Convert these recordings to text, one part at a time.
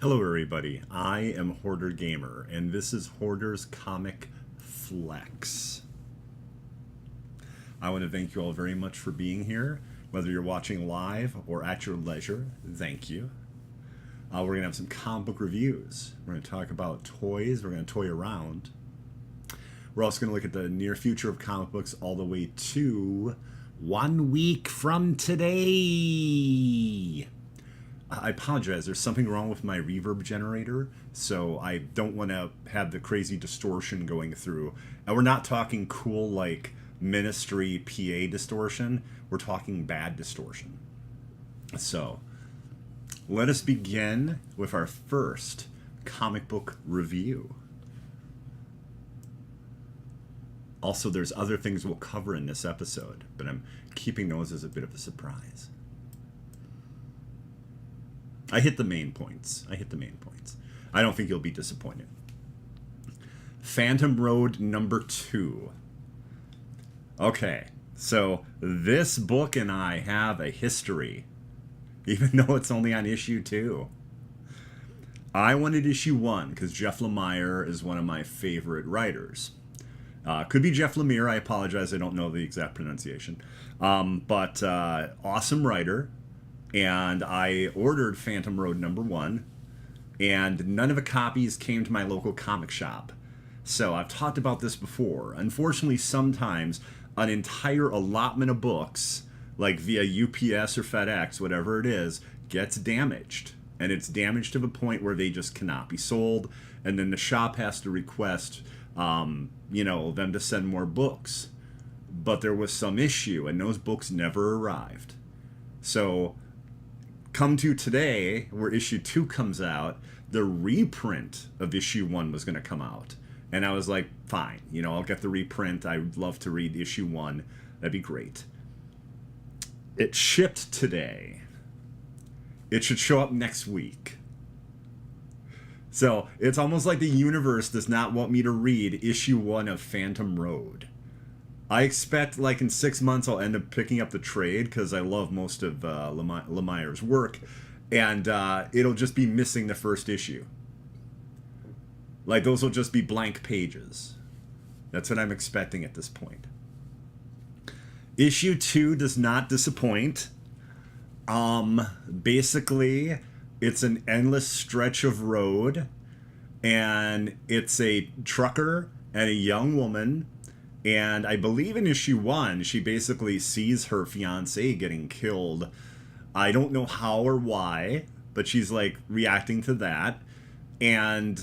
Hello everybody, I am Hoardergamer, and this is Hoarder's Comic Flex. I want to thank you all very much for being here, whether you're watching live or at your leisure, thank you. We're going to have some comic book reviews. We're going to talk about toys, we're going to toy around. We're also going to look at the near future of comic books all the way to 1 week from today. I apologize, there's something wrong with my reverb generator, so I don't want to have the crazy distortion going through. And we're not talking cool, like, ministry PA distortion. We're talking bad distortion. So, let us begin with our first comic book review. Also, there's other things we'll cover in this episode, but I'm keeping those as a bit of a surprise. I hit the main points. I don't think you'll be disappointed. Phantom Road number 2. Okay, so this book and I have a history, even though it's only on issue 2. I wanted issue 1 because Jeff Lemire is one of my favorite writers. Could be Jeff Lemire, I apologize, I don't know the exact pronunciation. But awesome writer. And I ordered Phantom Road number 1, and none of the copies came to my local comic shop. So I've talked about this before. Unfortunately, sometimes an entire allotment of books, like via UPS or FedEx, whatever it is, gets damaged. And it's damaged to the point where they just cannot be sold, and then the shop has to request, them to send more books. But there was some issue, and those books never arrived. So come to today, where issue 2 comes out, the reprint of issue 1 was going to come out. And I was like, fine, I'll get the reprint. I'd love to read issue 1. That'd be great. It shipped today. It should show up next week. So it's almost like the universe does not want me to read issue 1 of Phantom Road. I expect, like, in 6 months I'll end up picking up the trade, because I love most of Lemire's work, and it'll just be missing the first issue. Like, those will just be blank pages. That's what I'm expecting at this point. Issue 2 does not disappoint. Basically, it's an endless stretch of road, and it's a trucker and a young woman. And I believe in issue 1, she basically sees her fiance getting killed. I don't know how or why, but she's like reacting to that. And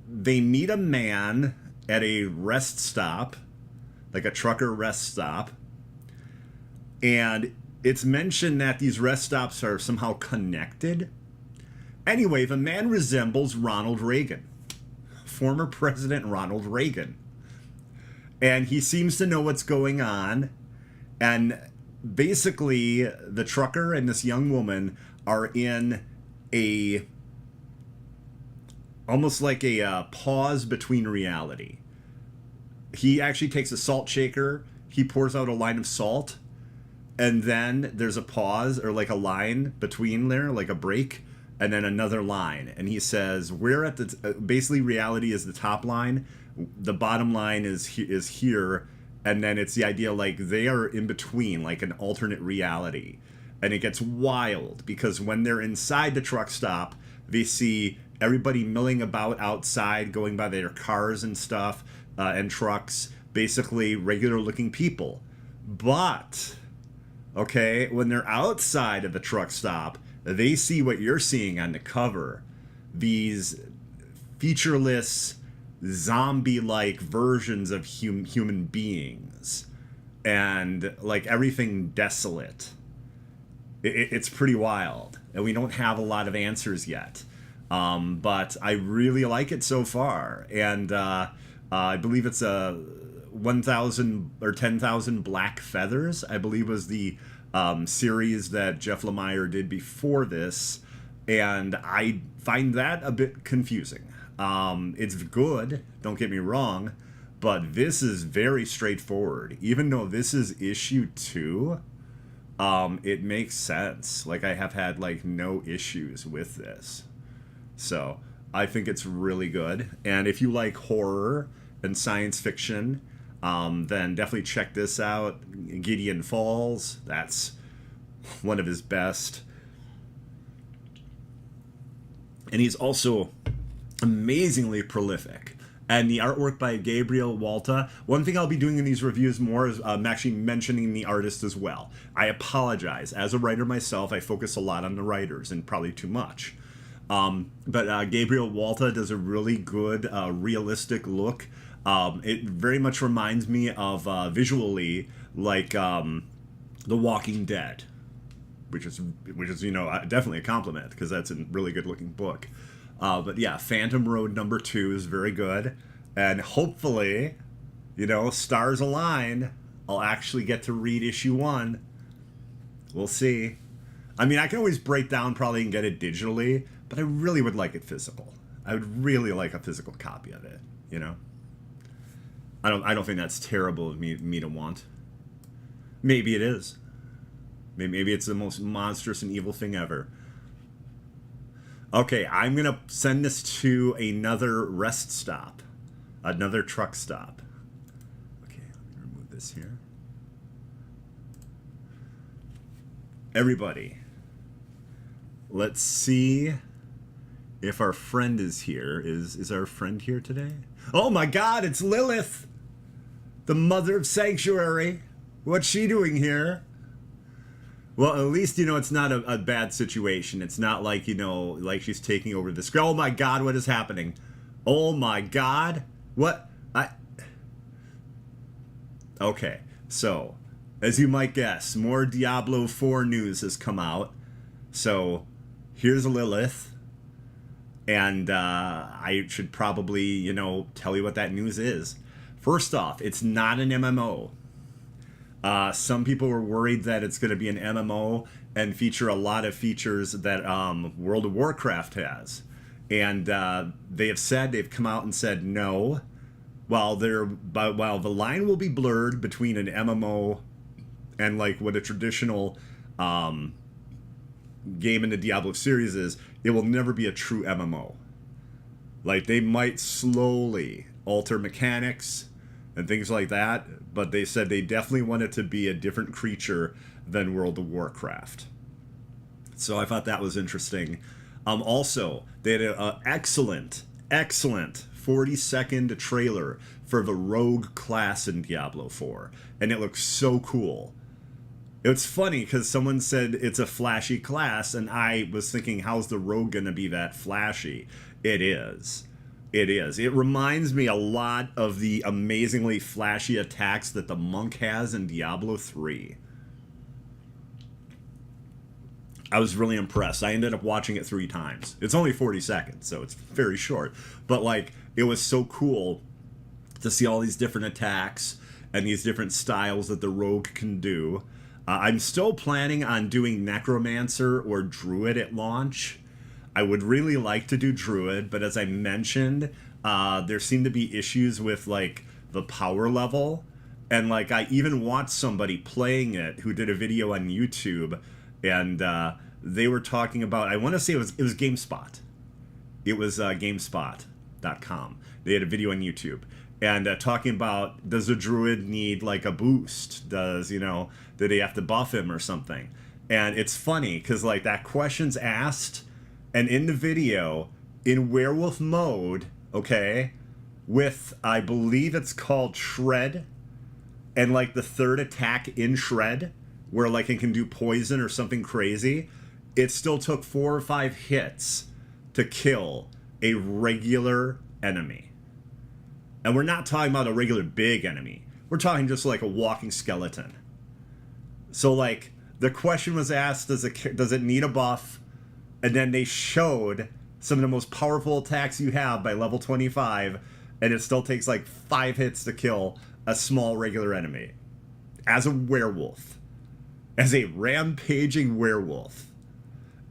they meet a man at a rest stop, like a trucker rest stop. And it's mentioned that these rest stops are somehow connected. Anyway, the man resembles Ronald Reagan, former President Ronald Reagan. And he seems to know what's going on. And basically, the trucker and this young woman are in almost like a pause between reality. He actually takes a salt shaker. He pours out a line of salt. And then there's a pause, or like a line between there, like a break. And then another line. And he says, we're at the... basically, reality is the top line. The bottom line is here, and then it's the idea like they are in between, like an alternate reality. And it gets wild, because when they're inside the truck stop, they see everybody milling about outside, going by their cars and stuff, and trucks, basically regular-looking people. But, okay, when they're outside of the truck stop, they see what you're seeing on the cover. These featureless, zombie-like versions of human beings, and like everything desolate. It's pretty wild, and we don't have a lot of answers yet, but I really like it so far. And I believe it's a 1,000 or 10,000 Black Feathers, I believe, was the series that Jeff Lemire did before this, and I find that a bit confusing. It's good, don't get me wrong, but this is very straightforward. Even though this is issue 2, it makes sense. Like, I have had, like, no issues with this. So I think it's really good. And if you like horror and science fiction, then definitely check this out. Gideon Falls, that's one of his best. And he's also amazingly prolific. And the artwork by Gabriel Walta. One thing I'll be doing in these reviews more is actually mentioning the artist as well. I apologize. As a writer myself, I focus a lot on the writers, and probably too much. But Gabriel Walta does a really good, realistic look. It very much reminds me of visually like The Walking Dead, which is definitely a compliment because that's a really good looking book. But yeah, Phantom Road #2 is very good, and hopefully, stars align. I'll actually get to read issue 1. We'll see. I mean, I can always break down probably and get it digitally, but I really would like it physical. I would really like a physical copy of it. I don't think that's terrible of me to want. Maybe it is. Maybe it's the most monstrous and evil thing ever. Okay, I'm going to send this to another rest stop. Another truck stop. Okay, let me remove this here. Everybody, let's see if our friend is here. Is our friend here today? Oh my god, it's Lilith! The mother of Sanctuary. What's she doing here? Well, at least, it's not a bad situation. It's not like, like she's taking over the screen. Oh my god, what is happening? Oh my god. What? Okay, so, as you might guess, more Diablo 4 news has come out. So, here's Lilith. And I should probably, tell you what that news is. First off, it's not an MMO. Some people were worried that it's going to be an MMO and feature a lot of features that World of Warcraft has. And they've come out and said no. While the line will be blurred between an MMO and like what a traditional game in the Diablo series is, it will never be a true MMO. Like, they might slowly alter mechanics and things like that, but they said they definitely want it to be a different creature than World of Warcraft. So I thought that was interesting. Also, they had an excellent 40-second trailer for the Rogue class in Diablo 4, and it looks so cool. It's funny because someone said it's a flashy class, and I was thinking, how's the Rogue gonna be that flashy? It is. It reminds me a lot of the amazingly flashy attacks that the monk has in Diablo 3. I was really impressed. I ended up watching it 3 times. It's only 40 seconds, so it's very short. But, it was so cool to see all these different attacks and these different styles that the rogue can do. I'm still planning on doing Necromancer or Druid at launch. I would really like to do Druid, but as I mentioned, there seem to be issues with, the power level. And, I even watched somebody playing it who did a video on YouTube, and they were talking about, I want to say it was GameSpot. It was GameSpot.com. They had a video on YouTube. And talking about, does a Druid need, a boost? Do they have to buff him or something? And it's funny, because, that question's asked, and in the video, in werewolf mode, okay, with, I believe it's called Shred, and, the third attack in Shred, where, it can do poison or something crazy, it still took 4 or 5 hits to kill a regular enemy. And we're not talking about a regular big enemy. We're talking just a walking skeleton. So, the question was asked, does it need a buff? And then they showed some of the most powerful attacks you have by level 25, and it still takes 5 hits to kill a small regular enemy. As a werewolf. As a rampaging werewolf.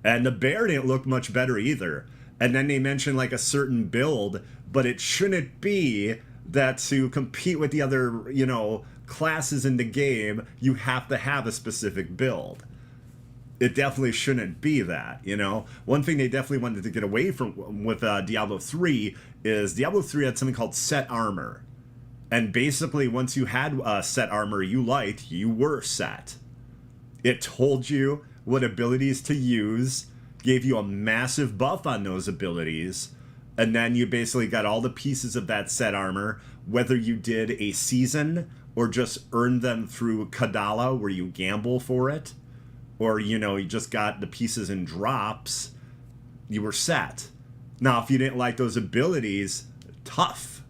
And the bear didn't look much better either. And then they mentioned a certain build, but it shouldn't be that to compete with the other, classes in the game, you have to have a specific build. it definitely shouldn't be that, you know? One thing they definitely wanted to get away from with Diablo 3 is Diablo 3 had something called set armor. And basically, once you had set armor you liked, you were set. It told you what abilities to use, gave you a massive buff on those abilities, and then you basically got all the pieces of that set armor, whether you did a season or just earned them through Kadala, where you gamble for it, or, you know, you just got the pieces in drops, you were set. Now, if you didn't like those abilities, tough.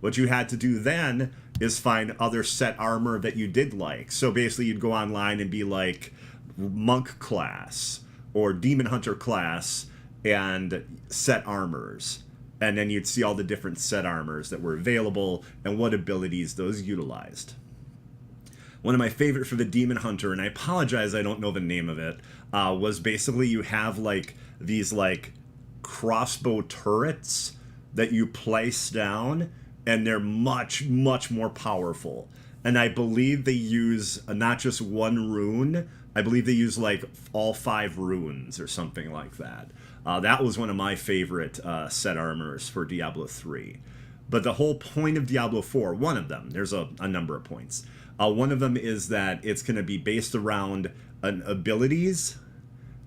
What you had to do then is find other set armor that you did like. So basically, you'd go online and be like monk class or demon hunter class and set armors. And then you'd see all the different set armors that were available and what abilities those utilized. One of my favorite for the demon hunter, and I apologize I don't know the name of it, was basically you have like these like crossbow turrets that you place down, and they're much, much more powerful. And I believe they use not just one rune, I believe they use like all 5 runes or something like that. That was one of my favorite set armors for Diablo 3. But the whole point of Diablo 4, one of them, there's a number of points. One of them is that it's going to be based around abilities,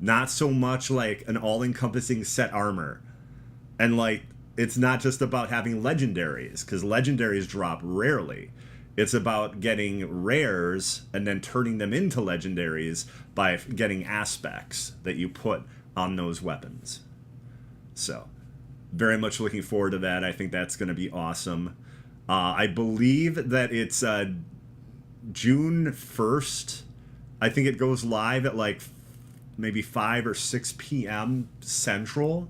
not so much like an all-encompassing set armor. And like, it's not just about having legendaries, because legendaries drop rarely. It's about getting rares and then turning them into legendaries by getting aspects that you put on those weapons. So, very much looking forward to that. I think that's going to be awesome. I believe that it's June 1st. I think it goes live at like maybe 5 or 6 p.m. Central.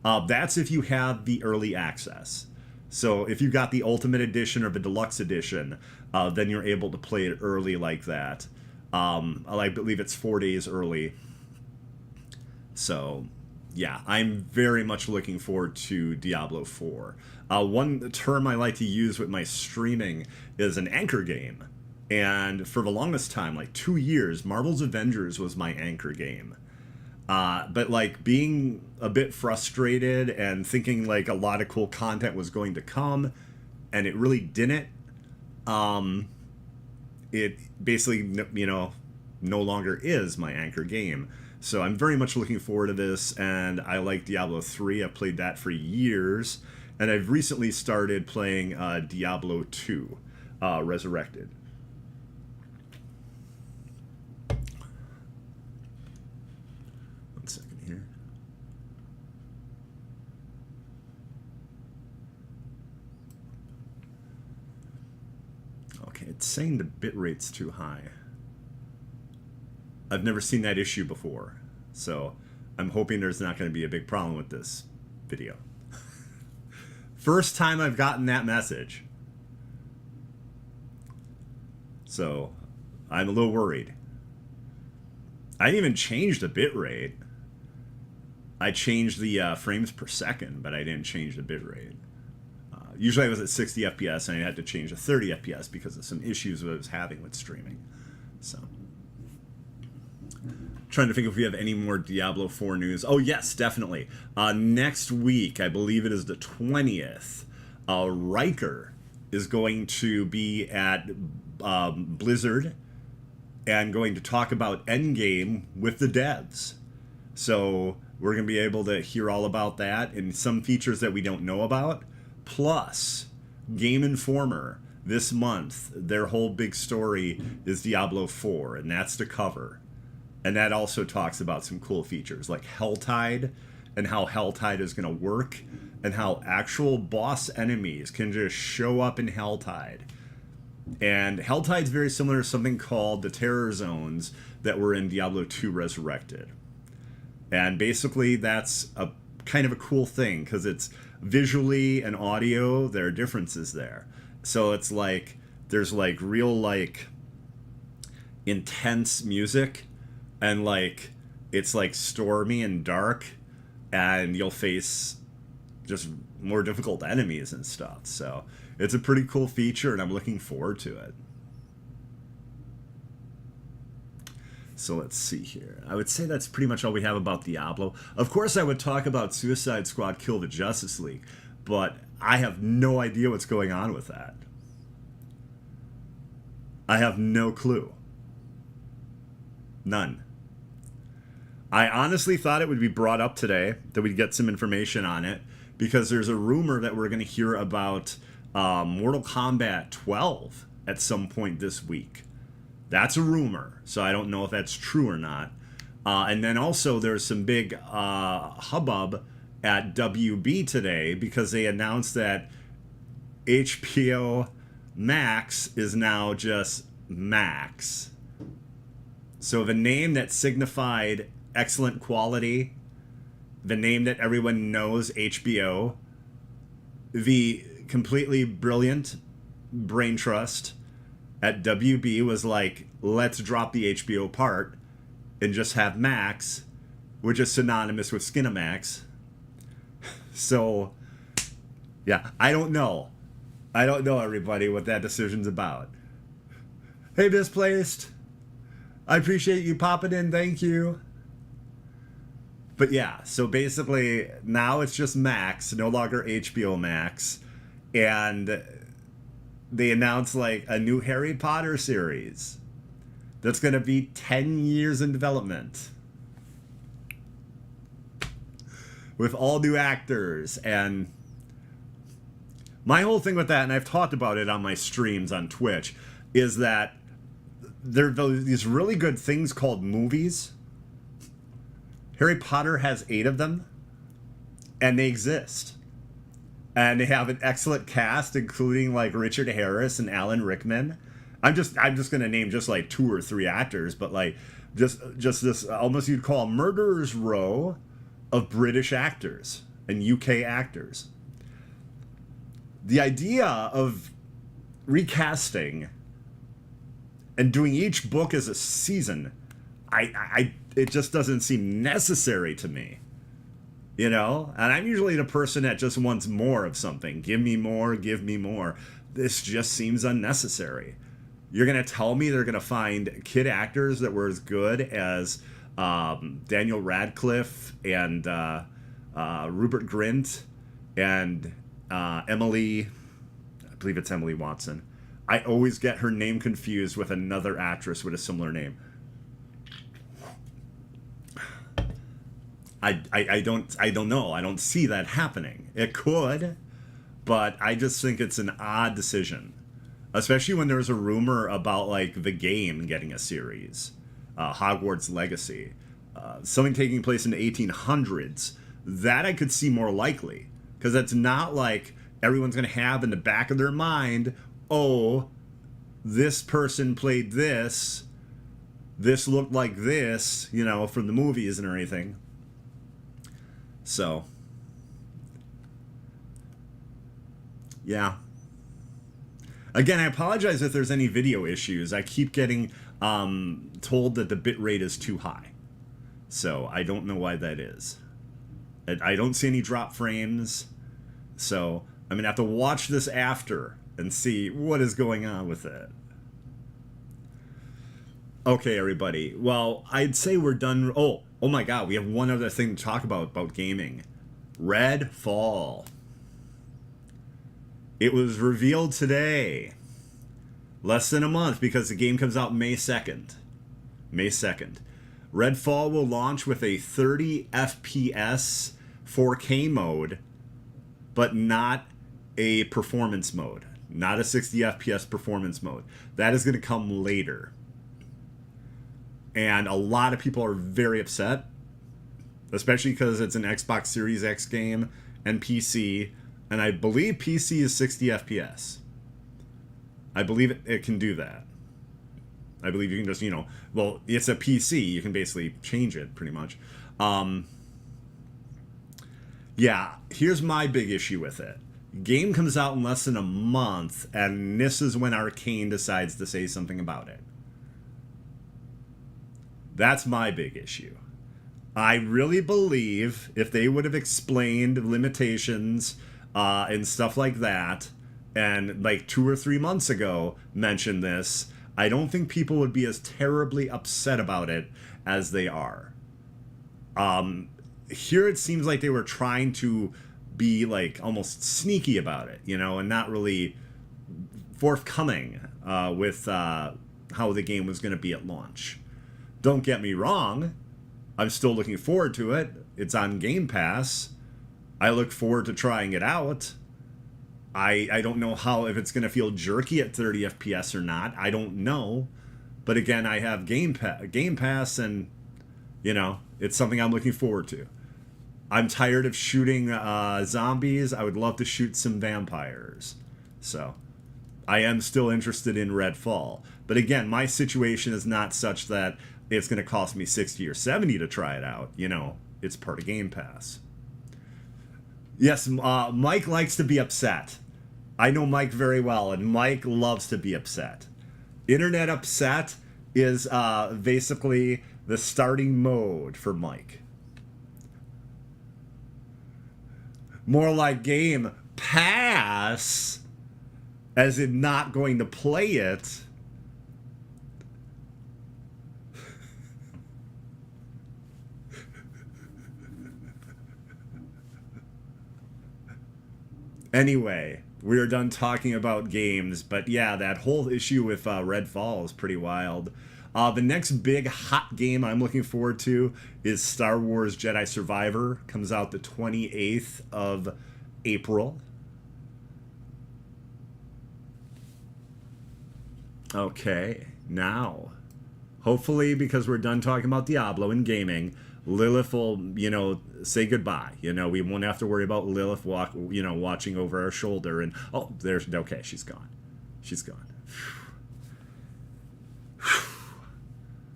That's if you have the early access. So if you got the Ultimate Edition or the Deluxe Edition, then you're able to play it early like that. I believe it's 4 days early. So, yeah, I'm very much looking forward to Diablo 4. One term I like to use with my streaming is an anchor game. And for the longest time, like 2 years, Marvel's Avengers was my anchor game. But like being a bit frustrated and thinking like a lot of cool content was going to come, and it really didn't. It basically, you know, no longer is my anchor game. So I'm very much looking forward to this, and I like Diablo 3. I've played that for years, and I've recently started playing Diablo 2, Resurrected. It's saying the bitrate's too high. I've never seen that issue before, so I'm hoping there's not going to be a big problem with this video. First time I've gotten that message. So I'm a little worried. I didn't even change the bitrate. I changed the frames per second, but I didn't change the bitrate. Usually I was at 60 FPS, and I had to change to 30 FPS because of some issues I was having with streaming. So, trying to think if we have any more Diablo 4 news. Oh, yes, definitely. Next week, I believe it is the 20th, Riker is going to be at Blizzard and going to talk about Endgame with the devs. So, we're going to be able to hear all about that and some features that we don't know about. Plus, Game Informer, this month, their whole big story is Diablo 4, and that's the cover. And that also talks about some cool features, like Helltide, and how Helltide is going to work, and how actual boss enemies can just show up in Helltide. And Helltide's very similar to something called the Terror Zones that were in Diablo 2 Resurrected. And basically, that's a kind of a cool thing, because it's visually and audio, there are differences there. So it's like there's like real like intense music, and like it's like stormy and dark, and you'll face just more difficult enemies and stuff. So it's a pretty cool feature, and I'm looking forward to it. So let's see here. I would say that's pretty much all we have about Diablo. Of course, I would talk about Suicide Squad Kill the Justice League, but I have no idea what's going on with that. I have no clue. None. I honestly thought it would be brought up today, that we'd get some information on it, because there's a rumor that we're going to hear about Mortal Kombat 12 at some point this week. That's a rumor, so I don't know if that's true or not. And then also there's some big hubbub at WB today because they announced that HBO Max is now just Max. So the name that signified excellent quality, the name that everyone knows, HBO, the completely brilliant brain trust at WB was like, let's drop the HBO part and just have Max, which is synonymous with Skinamax. So, yeah, I don't know. I don't know, everybody, what that decision's about. Hey, Misplaced. I appreciate you popping in. Thank you. But yeah, so basically, now it's just Max, no longer HBO Max. And they announced like a new Harry Potter series that's going to be 10 years in development with all new actors. And my whole thing with that, and I've talked about it on my streams on Twitch, is that there are these really good things called movies. Harry Potter has 8 of them, and they exist. And they have an excellent cast, including like Richard Harris and Alan Rickman. I'm just gonna name just like 2 or 3 actors, but like just this almost you'd call a murderer's row of British actors and UK actors. The idea of recasting and doing each book as a season, it just doesn't seem necessary to me. You know? And I'm usually the person that just wants more of something. Give me more, give me more. This just seems unnecessary. You're going to tell me they're going to find kid actors that were as good as Daniel Radcliffe and Rupert Grint and Emily, I believe it's Emily Watson. I always get her name confused with another actress with a similar name. I don't know. I don't see that happening. It could, but I just think it's an odd decision, especially when there's a rumor about like the game getting a series, Hogwarts Legacy, something taking place in the 1800s. That I could see more likely, because it's not like everyone's going to have in the back of their mind, oh, this person played this looked like this, you know, from the movies and everything. So, yeah. Again, I apologize if there's any video issues. I keep getting told that the bitrate is too high. So, I don't know why that is. I don't see any drop frames. So, I'm going to have to watch this after and see what is going on with it. Okay, everybody. Well, I'd say we're done. Oh my god, we have one other thing to talk about gaming. Redfall. It was revealed today. Less than a month, because the game comes out May 2nd. May 2nd. Redfall will launch with a 30 FPS 4K mode, but not a performance mode. Not a 60 FPS performance mode. That is going to come later. And a lot of people are very upset, especially because it's an Xbox Series X game and PC, and I believe PC is 60 FPS. I believe it can do that. I believe you can just, well, it's a PC. You can basically change it pretty much. Yeah, here's my big issue with it. Game comes out in less than a month, and this is when Arcane decides to say something about it. That's my big issue. I really believe if they would have explained limitations and stuff like that, and like 2 or 3 months ago mentioned this, I don't think people would be as terribly upset about it as they are. Here it seems like they were trying to be like almost sneaky about it, you know, and not really forthcoming with how the game was going to be at launch. Don't get me wrong, I'm still looking forward to it. It's on Game Pass. I look forward to trying it out. I don't know if it's going to feel jerky at 30 FPS or not. I don't know. But again, I have Game Pass, and, you know, it's something I'm looking forward to. I'm tired of shooting zombies. I would love to shoot some vampires. So, I am still interested in Redfall. But again, my situation is not such that it's going to cost me 60 or 70 to try it out. You know, it's part of Game Pass. Yes, Mike likes to be upset. I know Mike very well, and Mike loves to be upset. Internet upset is basically the starting mode for Mike. More like Game Pass, as in not going to play it. Anyway, we are done talking about games, but yeah, that whole issue with Redfall is pretty wild. The next big hot game I'm looking forward to is Star Wars Jedi Survivor. Comes out the 28th of April. Okay, now, hopefully, because we're done talking about Diablo and gaming, Lilith will, you know, say goodbye. You know, we won't have to worry about Lilith watching over our shoulder. And oh, okay, she's gone. She's gone.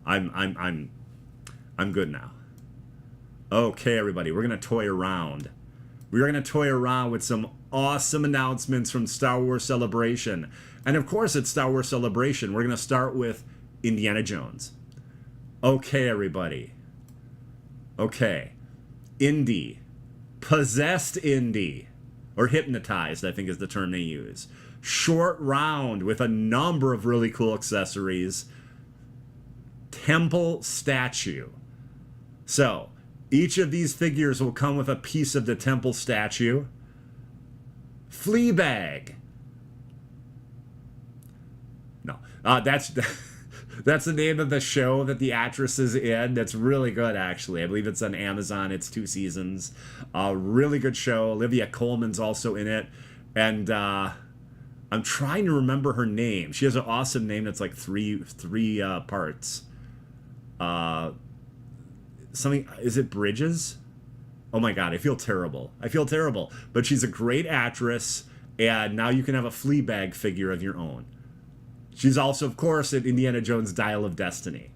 I'm good now. Okay, everybody, we're gonna toy around. We're gonna toy around with some awesome announcements from Star Wars Celebration, and of course, it's Star Wars Celebration. We're gonna start with Indiana Jones. Okay, everybody. Okay, Indy, possessed Indy, or hypnotized, I think is the term they use. Short round with a number of really cool accessories. Temple statue. So, each of these figures will come with a piece of the temple statue. Fleabag. No, that's the name of the show that the actress is in. That's really good, actually. I believe it's on Amazon. It's 2 seasons. Really good show. Olivia Colman's also in it. And I'm trying to remember her name. She has an awesome name that's like three parts. Something, is it Bridges? Oh my god, I feel terrible. But she's a great actress, and now you can have a Fleabag figure of your own. She's also, of course, at Indiana Jones' Dial of Destiny.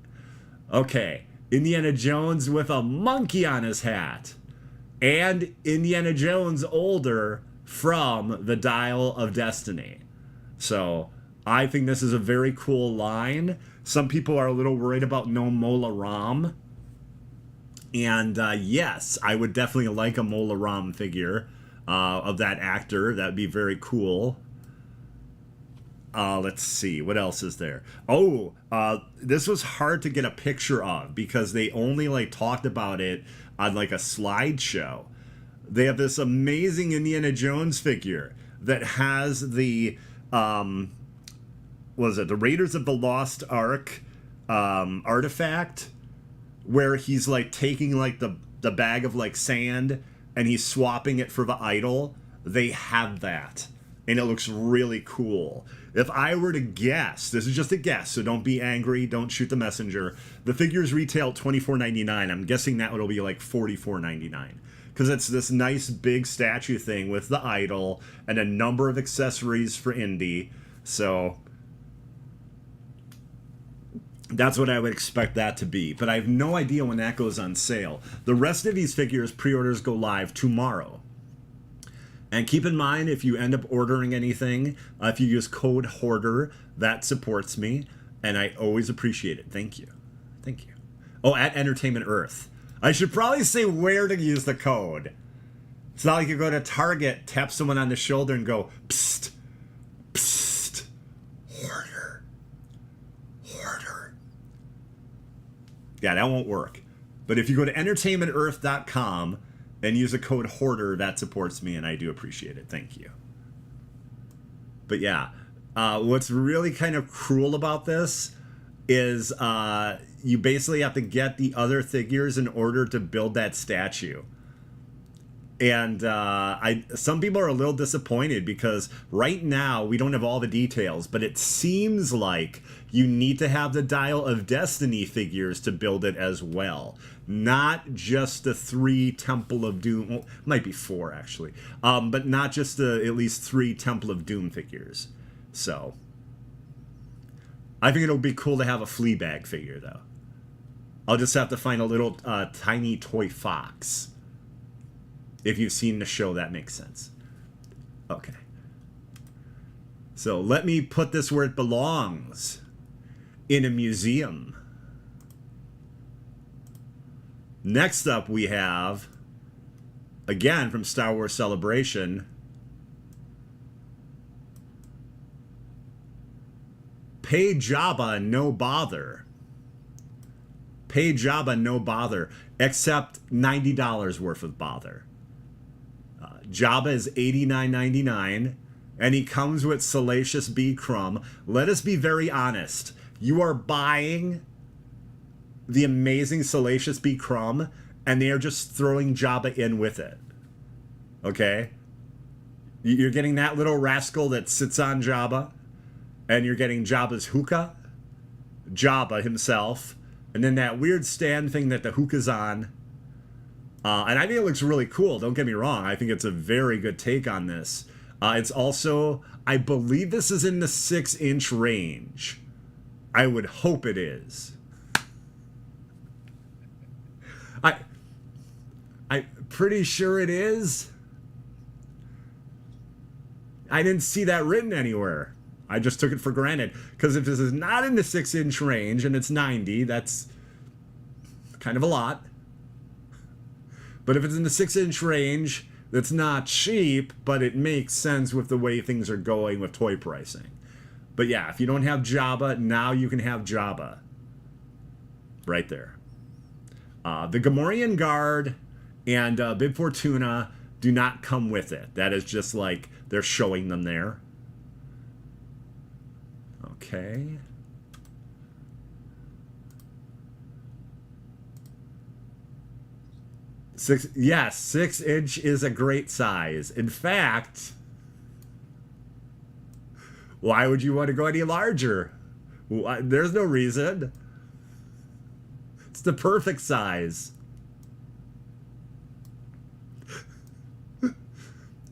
Okay, Indiana Jones with a monkey on his hat. And Indiana Jones older from the Dial of Destiny. So, I think this is a very cool line. Some people are a little worried about no Mola Ram. And yes, I would definitely like a Mola Ram figure of that actor. That would be very cool. Let's see, what else is there? Oh, this was hard to get a picture of because they only like talked about it on like a slideshow. They have this amazing Indiana Jones figure that has the the Raiders of the Lost Ark artifact, where he's like taking like the bag of like sand and he's swapping it for the idol. They have that, and it looks really cool. If I were to guess, this is just a guess, so don't be angry, don't shoot the messenger. The figures retail $24.99. I'm guessing that would be like $44.99. Because it's this nice big statue thing with the idol and a number of accessories for Indy. So that's what I would expect that to be. But I have no idea when that goes on sale. The rest of these figures, pre-orders go live tomorrow. And keep in mind, if you end up ordering anything, if you use code Hoarder, that supports me, and I always appreciate it. Thank you. Thank you. Oh, at Entertainment Earth. I should probably say where to use the code. It's not like you go to Target, tap someone on the shoulder, and go, psst, psst, Hoarder. Yeah, that won't work. But if you go to entertainmentearth.com and use the code Hoarder, that supports me, and I do appreciate it. Thank you. But yeah, what's really kind of cruel about this is you basically have to get the other figures in order to build that statue. And some people are a little disappointed because right now we don't have all the details, but it seems like you need to have the Dial of Destiny figures to build it as well. Not just the 3 Temple of Doom, well, might be 4 actually, but not just the at least 3 Temple of Doom figures. So I think it'll be cool to have a Fleabag figure though. I'll just have to find a little tiny toy fox. If you've seen the show, that makes sense. Okay. So let me put this where it belongs. In a museum. Next up we have, again from Star Wars Celebration, Pay Jabba no bother. Pay Jabba no bother, except $90 worth of bother. Jabba is $89.99, and he comes with Salacious B. Crumb. Let us be very honest. You are buying the amazing Salacious B. Crumb, and they are just throwing Jabba in with it. Okay? You're getting that little rascal that sits on Jabba, and you're getting Jabba's hookah, Jabba himself, and then that weird stand thing that the hookah's on. And I think it looks really cool. Don't get me wrong. I think it's a very good take on this. It's also, I believe this is in the 6-inch range. I would hope it is. I'm pretty sure it is. I didn't see that written anywhere. I just took it for granted. Because if this is not in the 6-inch range and it's 90, that's kind of a lot. But if it's in the 6-inch range, that's not cheap, but it makes sense with the way things are going with toy pricing. But yeah, if you don't have Jabba, now you can have Jabba. Right there. The Gamorrean Guard and Bib Fortuna do not come with it. That is just like they're showing them there. Okay. Yes, 6-inch is a great size. In fact, why would you want to go any larger? There's no reason. It's the perfect size.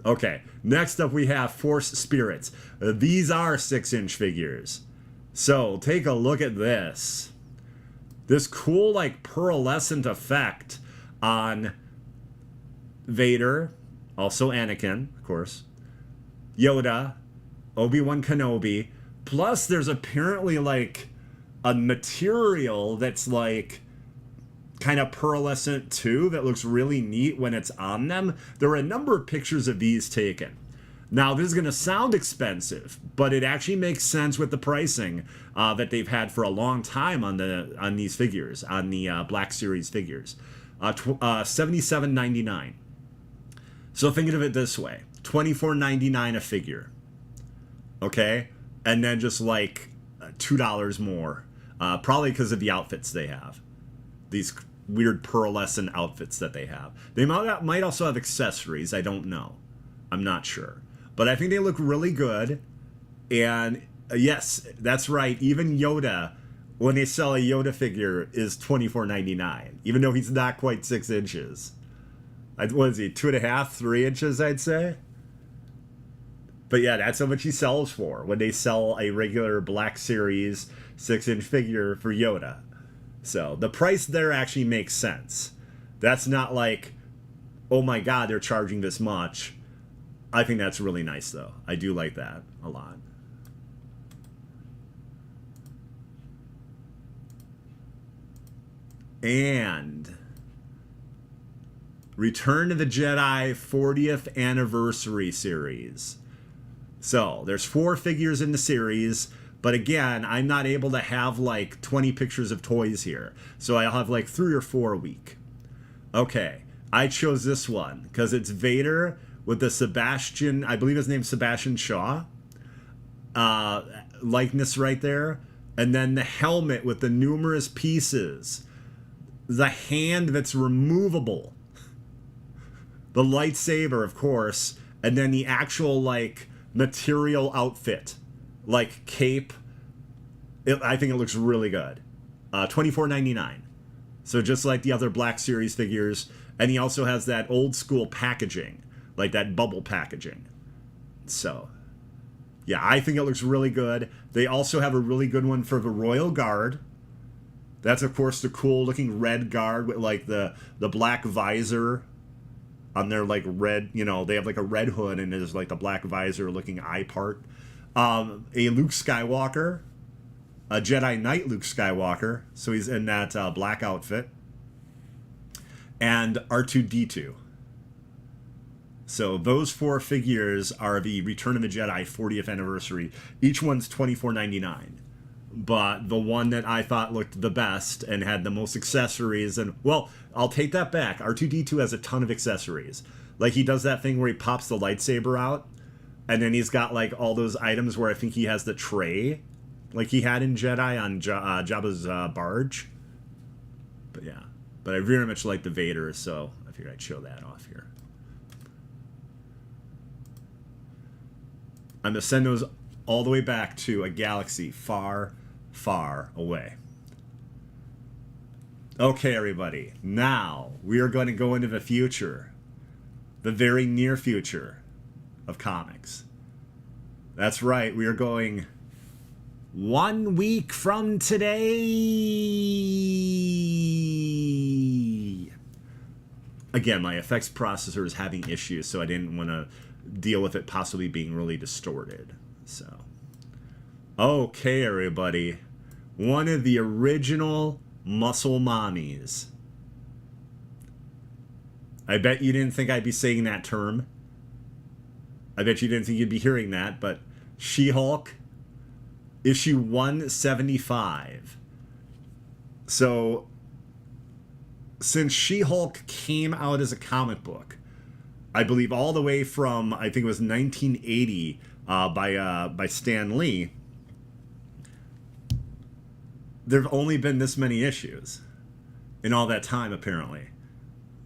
Okay, next up we have Force Spirits. These are 6-inch figures. So take a look at this. This cool, like, pearlescent effect on Vader, also Anakin, of course, Yoda, Obi-Wan Kenobi, plus there's apparently like a material that's like kind of pearlescent too that looks really neat when it's on them. There are a number of pictures of these taken. Now this is going to sound expensive, but it actually makes sense with the pricing that they've had for a long time on these figures, on the Black Series figures. $77.99. So think of it this way: $24.99 a figure. Okay, and then just like $2 more, probably because of the outfits they have. These weird pearlescent outfits that they have. They might also have accessories. I don't know. I'm not sure, but I think they look really good. And yes, that's right. Even Yoda, when they sell a Yoda figure, is $24.99, even though he's not quite 6 inches. What is he, 2.5, 3 inches, I'd say? But yeah, that's how much he sells for when they sell a regular Black Series 6-inch figure for Yoda. So the price there actually makes sense. That's not like, oh my god, they're charging this much. I think that's really nice, though. I do like that a lot. And Return of the Jedi 40th Anniversary Series. So, there's 4 figures in the series, But again, I'm not able to have like 20 pictures of toys here. So I'll have like 3 or 4 a week. Okay, I chose this one because it's Vader with the Sebastian, I believe his name's Sebastian Shaw, likeness right there. And then the helmet with the numerous pieces. The hand that's removable. The lightsaber, of course. And then the actual, like, material outfit. Like, cape. I think it looks really good. $24.99. So just like the other Black Series figures. And he also has that old school packaging. Like that bubble packaging. So, yeah, I think it looks really good. They also have a really good one for the Royal Guard. That's, of course, the cool-looking red guard with, like, the black visor on their, like, red, you know, they have, like, a red hood and there's, like, the black visor-looking eye part. A Luke Skywalker. A Jedi Knight Luke Skywalker. So he's in that black outfit. And R2-D2. So those 4 figures are the Return of the Jedi 40th anniversary. Each one's $24.99. But the one that I thought looked the best and had the most accessories, and, well, I'll take that back. R2-D2 has a ton of accessories. Like, he does that thing where he pops the lightsaber out, and then he's got, like, all those items where I think he has the tray, like he had in Jedi on Jabba's barge. But, yeah. But I very much like the Vader, so I figured I'd show that off here. I'm going to send those all the way back to a galaxy far, far away. Okay, everybody. Now, we are going to go into the future. The very near future of comics. That's right. We are going 1 week from today. Again, my effects processor is having issues, so I didn't want to deal with it possibly being really distorted. So, okay, everybody. One of the original muscle mommies. I bet you didn't think I'd be saying that term. I bet you didn't think you'd be hearing that, but She-Hulk, issue 175. So, since She-Hulk came out as a comic book, I believe all the way from, I think it was 1980, by Stan Lee, there've only been this many issues in all that time, apparently.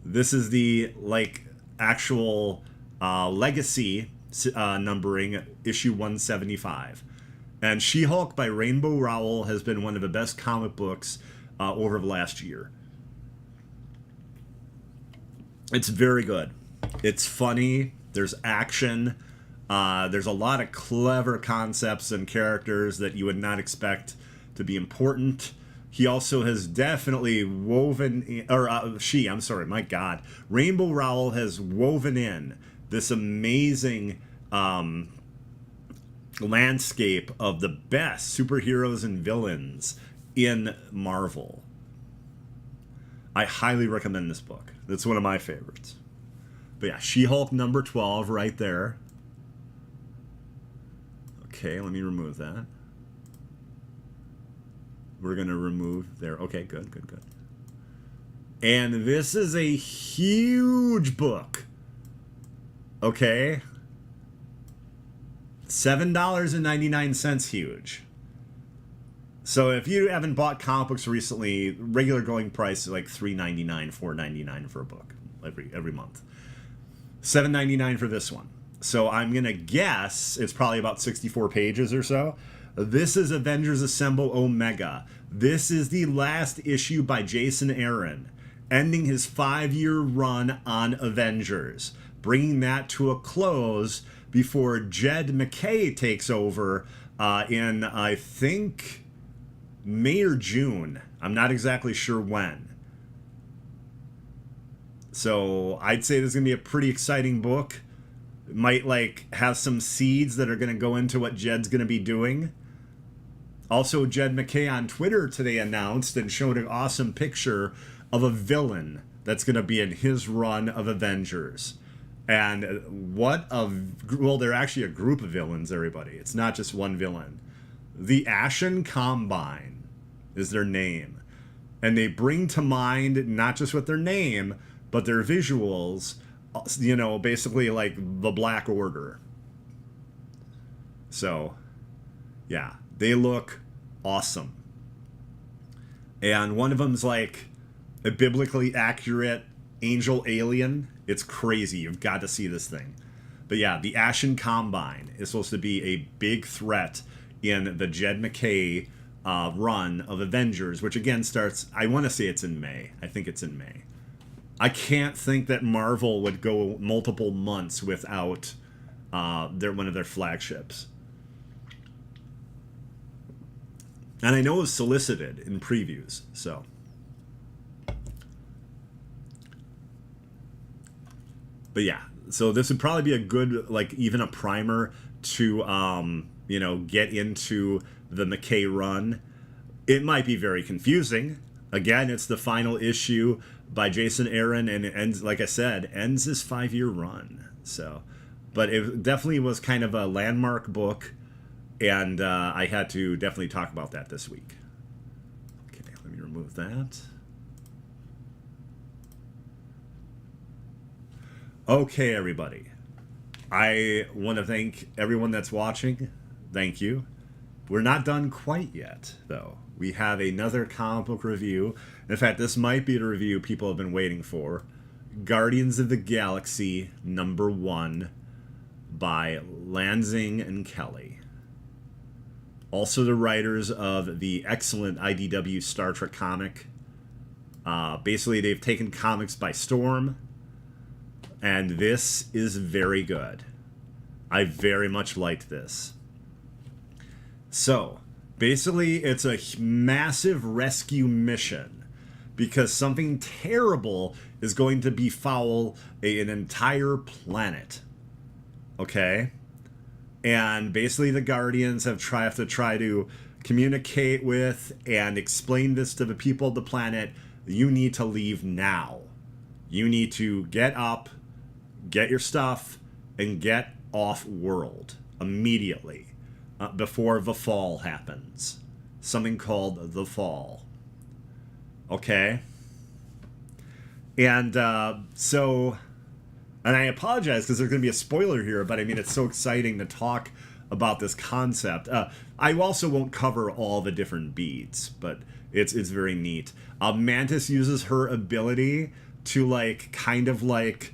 This is the, like, actual legacy numbering, issue 175. And She-Hulk by Rainbow Rowell has been one of the best comic books over the last year. It's very good. It's funny. There's action. There's a lot of clever concepts and characters that you would not expect to be important. He also has definitely woven in, my God. Rainbow Rowell has woven in this amazing landscape of the best superheroes and villains in Marvel. I highly recommend this book. It's one of my favorites. But yeah, She-Hulk number 12 right there. Okay, let me remove that. We're going to remove there. Okay, good. And this is a huge book. Okay. $7.99 huge. So if you haven't bought comic books recently, regular going price is like $3.99, $4.99 for a book every month. $7.99 for this one. So I'm going to guess it's probably about 64 pages or so. This is Avengers Assemble Omega. This is the last issue by Jason Aaron, ending his 5-year run on Avengers, bringing that to a close before Jed MacKay takes over in, I think, May or June. I'm not exactly sure when. So I'd say this is going to be a pretty exciting book. It might like have some seeds that are going to go into what Jed's going to be doing. Also, Jed MacKay on Twitter today announced and showed an awesome picture of a villain that's going to be in his run of Avengers. And they're actually a group of villains, everybody. It's not just one villain. The Ashen Combine is their name. And they bring to mind, not just with their name, but their visuals, you know, basically like the Black Order. So, yeah, they look awesome. And one of them's like a biblically accurate angel alien. It's crazy. You've got to see this thing. But yeah, the Ashen Combine is supposed to be a big threat in the Jed MacKay run of Avengers, which again starts, I want to say it's in May. I think it's in May. I can't think that Marvel would go multiple months without one of their flagships. And I know it was solicited in previews, so. But yeah, so this would probably be a good, like, even a primer to, you know, get into the MacKay run. It might be very confusing. Again, it's the final issue by Jason Aaron, and it ends, like I said, ends his 5-year run. So, but it definitely was kind of a landmark book, and I had to definitely talk about that this week. Okay, let me remove that. Okay, everybody. I want to thank everyone that's watching. Thank you. We're not done quite yet, though. We have another comic book review. In fact, this might be the review people have been waiting for. Guardians of the Galaxy #1 by Lanzing and Kelly. Also the writers of the excellent IDW Star Trek comic. Basically, they've taken comics by storm. And this is very good. I very much liked this. So, basically, it's a massive rescue mission because something terrible is going to befoul an entire planet. Okay? And basically, the Guardians have to try to communicate with and explain this to the people of the planet. You need to leave now. You need to get up, get your stuff, and get off-world immediately. Before the fall happens. Something called the fall. Okay? And so, and I apologize because there's going to be a spoiler here, but I mean, it's so exciting to talk about this concept. I also won't cover all the different beats, but it's very neat. Mantis uses her ability to, like, kind of like,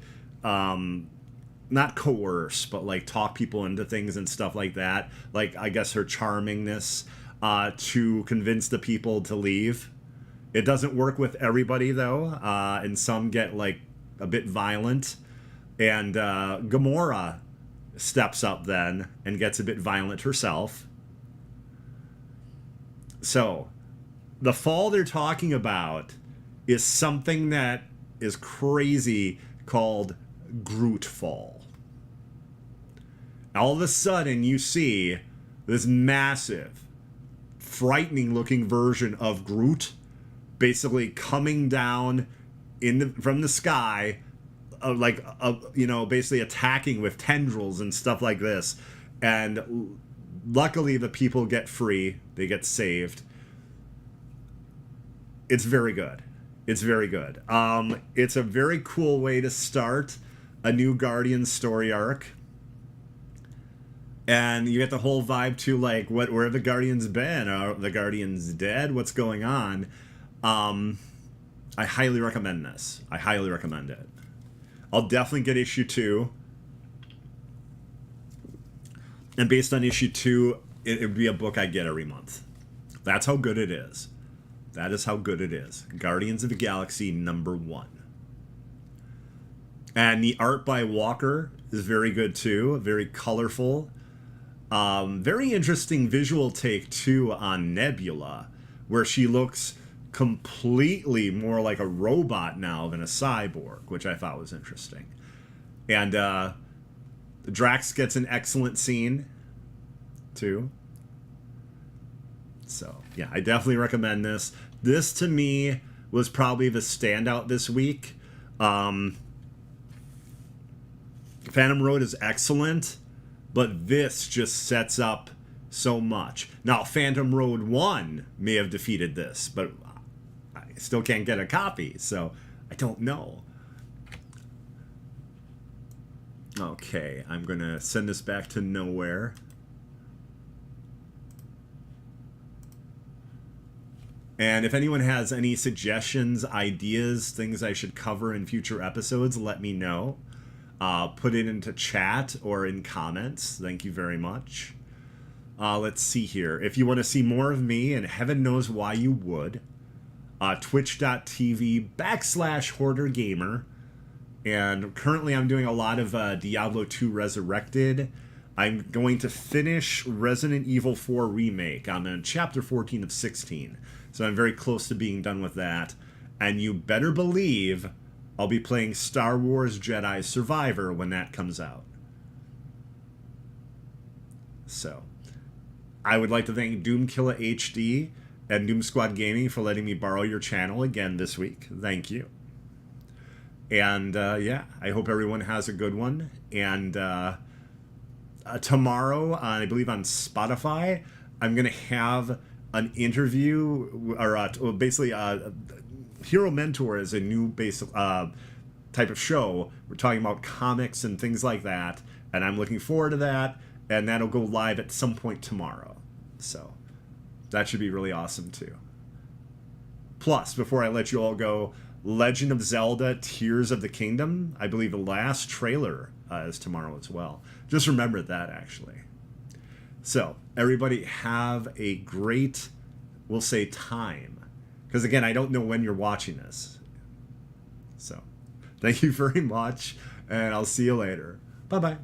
not coerce, but like talk people into things and stuff like that. Like, I guess her charmingness to convince the people to leave. It doesn't work with everybody though, and some get like a bit violent. And Gamora steps up then and gets a bit violent herself. So, the fall they're talking about is something that is crazy called Groot Fall. All of a sudden, you see this massive, frightening looking version of Groot basically coming down from the sky, you know, basically attacking with tendrils and stuff like this. And luckily, the people get free. They get saved. It's very good. It's very good. It's a very cool way to start a new Guardians story arc. And you get the whole vibe to, like, where have the Guardians been? Are the Guardians dead? What's going on? I highly recommend this. I highly recommend it. I'll definitely get issue 2. And based on issue 2, it would be a book I get every month. That's how good it is. That is how good it is. Guardians of the Galaxy #1. And the art by Walker is very good too. Very colorful. Very interesting visual take too on Nebula, where she looks completely more like a robot now than a cyborg, which I thought was interesting. And Drax gets an excellent scene too. So, yeah, I definitely recommend this. This, to me, was probably the standout this week. Phantom Road is excellent, but this just sets up so much. Now, Phantom Road 1 may have defeated this, but I still can't get a copy, so I don't know. Okay, I'm going to send this back to nowhere. And if anyone has any suggestions, ideas, things I should cover in future episodes, let me know. Put it into chat or in comments. Thank you very much. Let's see here. If you want to see more of me, and heaven knows why you would, twitch.tv/Hoardergamer. And currently I'm doing a lot of Diablo 2 Resurrected. I'm going to finish Resident Evil 4 Remake. I'm in chapter 14 of 16. So I'm very close to being done with that. And you better believe I'll be playing Star Wars Jedi Survivor when that comes out. So, I would like to thank Doomkiller HD and Doom Squad Gaming for letting me borrow your channel again this week. Thank you. And, yeah, I hope everyone has a good one. And tomorrow, I believe on Spotify, I'm going to have an interview, or basically Hero Mentor is a new type of show. We're talking about comics and things like that, and I'm looking forward to that, and that'll go live at some point tomorrow. So that should be really awesome too. Plus, before I let you all go, Legend of Zelda Tears of the Kingdom, I believe the last trailer is tomorrow as well. Just remember that, actually. So, everybody have a great, we'll say, time. Because, again, I don't know when you're watching this. So, thank you very much, and I'll see you later. Bye-bye.